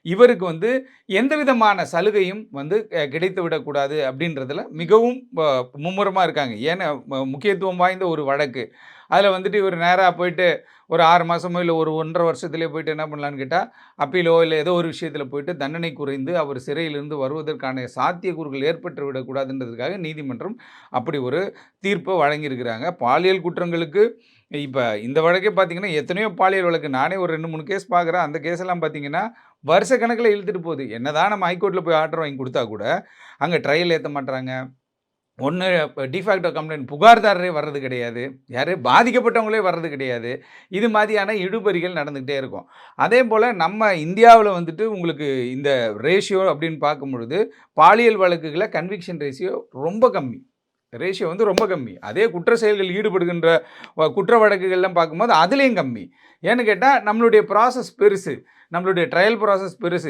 இவருக்கு வந்து எந்த விதமான சலுகையும் வந்து கிடைத்து விடக்கூடாது அப்படின்றதுல மிகவும் மும்முரமாக இருக்காங்க. ஏன்னா முக்கியத்துவம் வாய்ந்த ஒரு வழக்கு. அதில் வந்துட்டு இவர் நேராக போயிட்டு ஒரு 6 மாதமோ இல்லை ஒரு 1.5 வருஷத்துலேயே போயிட்டு என்ன பண்ணலான்னு கேட்டால் அப்பீலோ இல்லை ஏதோ ஒரு விஷயத்தில் போயிட்டு தண்டனை குறைந்து அவர் சிறையிலிருந்து வருவதற்கான சாத்தியக்கூறுகள் ஏற்பட்டு விடக்கூடாதுன்றதுக்காக நீதிமன்றம் அப்படி ஒரு தீர்ப்பை வழங்கியிருக்கிறாங்க. பாலியல் குற்றங்களுக்கு இப்போ இந்த வழக்கே பார்த்தீங்கன்னா எத்தனையோ பாலியல் வழக்கு நானே ஒரு 2-3 கேஸ் பார்க்குறேன். அந்த கேஸ் எல்லாம் பார்த்தீங்கன்னா வருஷ கணக்கில் இழுத்துட்டு போகுது. என்னதான் நம்ம ஹைகோர்ட்டில் போய் ஆர்டர் வாங்கி கொடுத்தா கூட அங்கே ட்ரையல் ஏற்ற மாட்டாங்க. ஒன்று டிஃபாக்டோ கம்ப்ளைண்ட் புகார்தாரரே வர்றது கிடையாது. யார் பாதிக்கப்பட்டவங்களே வர்றது கிடையாது. இது மாதிரியான இழுபறிகள் நடந்துகிட்டே இருக்கும். அதே போல் நம்ம இந்தியாவில் வந்துட்டு உங்களுக்கு இந்த ரேஷியோ அப்படின்னு பார்க்கும்பொழுது பாலியல் வழக்குகளை கன்விக்ஷன் ரேஷியோ ரொம்ப கம்மி. ரேஷியோ வந்து ரொம்ப கம்மி. அதே குற்ற செயல்கள் ஈடுபடுகின்ற குற்ற வழக்குகள்லாம் பார்க்கும்போது அதுலேயும் கம்மி. ஏன்னு கேட்டால் நம்மளுடைய ப்ராசஸ் பெருசு. நம்மளுடைய ட்ரையல் ப்ராசஸ் பெருசு.